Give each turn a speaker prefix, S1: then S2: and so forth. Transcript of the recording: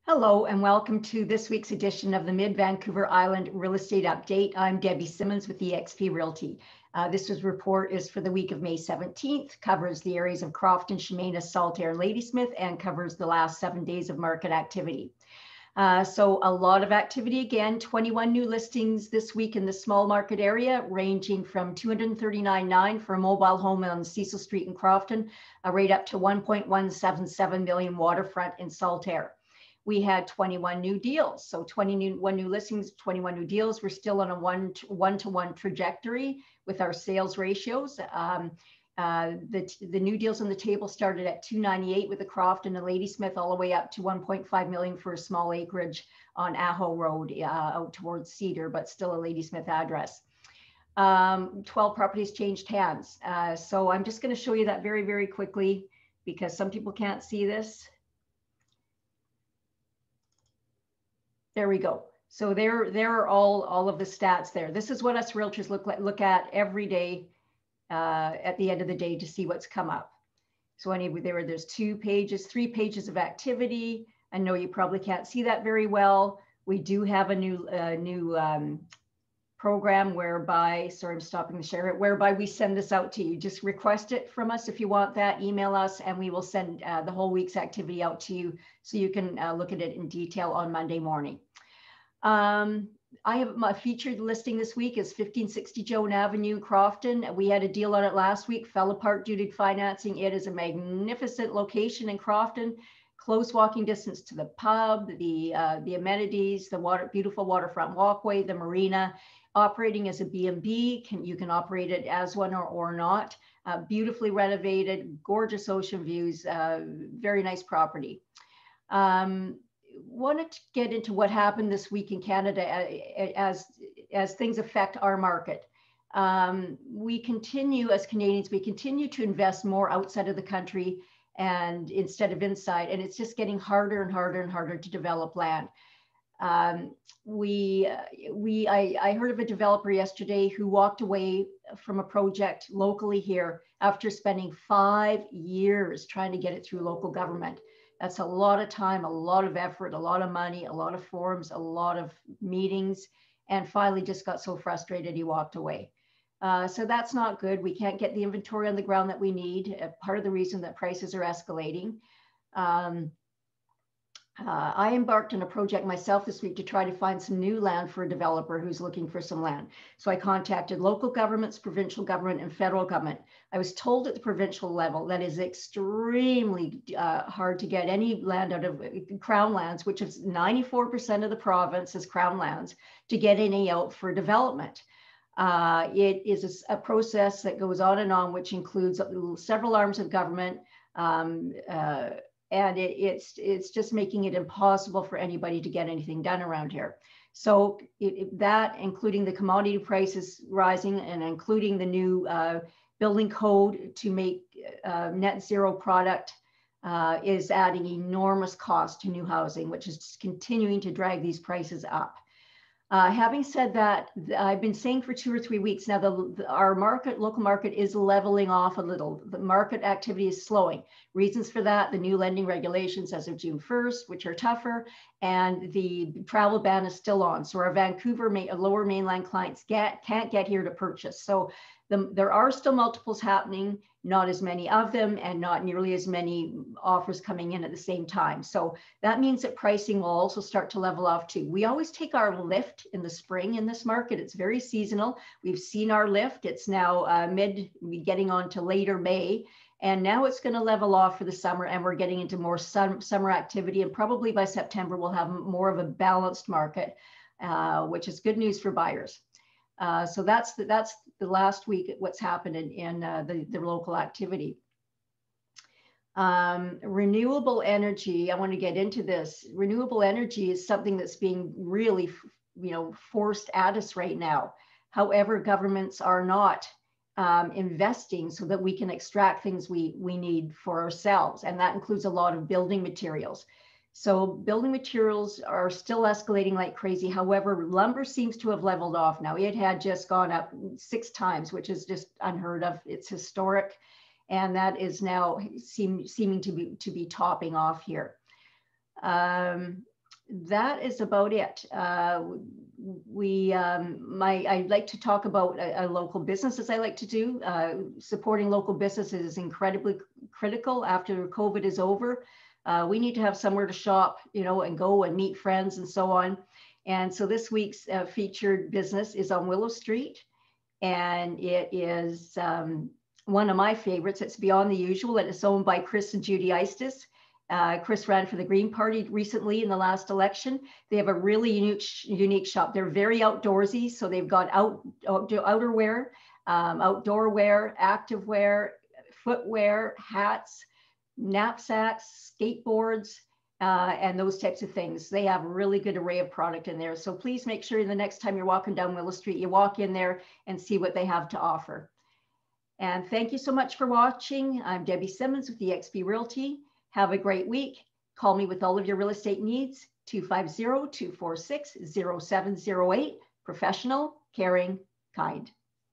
S1: Hello and welcome to this week's edition of the Mid-Vancouver Island Real Estate Update. I'm Debbie Simmonds with eXp Realty. This report is for the week of May 17th, covers the areas of Crofton, Chemainus, Saltaire, and Ladysmith, and covers the last 7 days of market activity. So a lot of activity again, 21 new listings this week in the small market area, ranging from $239,900 for a mobile home on Cecil Street in Crofton, right up to $1.177 million waterfront in Saltaire. We had 21 new deals. So 21 new listings, 21 new deals. We're still on a one-to-one trajectory with our sales ratios. The new deals on the table started at 298 with the Crofton and Ladysmith, all the way up to 1.5 million for a small acreage on Aho Road out towards Cedar, but still a Ladysmith address. 12 properties changed hands. So I'm just going to show you that very, very quickly because some people can't see this. There we go. So there are all of the stats there. This is what us realtors look at every day at the end of the day to see what's come up. So there's 3 pages of activity. I know you probably can't see that very well. We do have a new program whereby, sorry, I'm stopping the share it, whereby we send this out to you. Just request it from us if you want that, email us, and we will send the whole week's activity out to you so you can look at it in detail on Monday morning. I have my featured listing this week is 1560 Joan Avenue, Crofton. We had a deal on it last week, fell apart due to financing. It is a magnificent location in Crofton, close walking distance to the pub, the amenities, the beautiful waterfront walkway, the marina. Operating as a B&B, you can operate it as one or not. Beautifully renovated, gorgeous ocean views, very nice property. Wanted to get into what happened this week in Canada as things affect our market. We continue as Canadians, we continue to invest more outside of the country and instead of inside, and it's just getting harder and harder and harder to develop land. I heard of a developer yesterday who walked away from a project locally here after spending 5 years trying to get it through local government. That's a lot of time, a lot of effort, a lot of money, a lot of forms, a lot of meetings, and finally just got so frustrated he walked away. So that's not good. We can't get the inventory on the ground that we need. Part of the reason that prices are escalating. I embarked on a project myself this week to try to find some new land for a developer who's looking for some land. So I contacted local governments, provincial government, and federal government. I was told at the provincial level that is extremely hard to get any land out of Crown lands, which is 94% of the province is Crown lands, to get any out for development. It is a process that goes on and on, which includes several arms of government, and it's just making it impossible for anybody to get anything done around here. So that, including the commodity prices rising and including the new building code to make net zero product is adding enormous cost to new housing, which is continuing to drag these prices up. Having said that, I've been saying for 2 or 3 weeks now, our local market is leveling off a little. The market activity is slowing. Reasons for that, the new lending regulations as of June 1st, which are tougher, and the travel ban is still on. So our Vancouver lower mainland clients can't get here to purchase. So there are still multiples happening, not as many of them, and not nearly as many offers coming in at the same time. So that means that pricing will also start to level off too. We always take our lift in the spring in this market. It's very seasonal. We've seen our lift. It's now getting on to later May. And now it's going to level off for the summer, and we're getting into more summer activity. And probably by September, we'll have more of a balanced market, which is good news for buyers. So that's the last week, what's happened in the local activity. Renewable energy, I want to get into this. Renewable energy is something that's being really, forced at us right now. However, governments are not investing so that we can extract things we need for ourselves. And that includes a lot of building materials. So building materials are still escalating like crazy. However, lumber seems to have leveled off now. It had just gone up 6 times, which is just unheard of. It's historic. And that is now seeming to be topping off here. that is about it. I'd like to talk about a local business, as I like to do. Supporting local businesses is incredibly critical after COVID is over. We need to have somewhere to shop, and go and meet friends and so on. And so this week's featured business is on Willow Street, and it is one of my favorites. It's beyond the usual, and it's owned by Chris and Judy Eistis. Chris ran for the Green Party recently in the last election. They have a really unique shop. They're very outdoorsy, so they've got outerwear, outdoor wear, active wear, footwear, hats, knapsacks, skateboards, and those types of things. They have a really good array of product in there. So please make sure the next time you're walking down Willow Street, you walk in there and see what they have to offer. And thank you so much for watching. I'm Debbie Simmonds with eXp Realty. Have a great week. Call me with all of your real estate needs, 250-246-0708. Professional, caring, kind.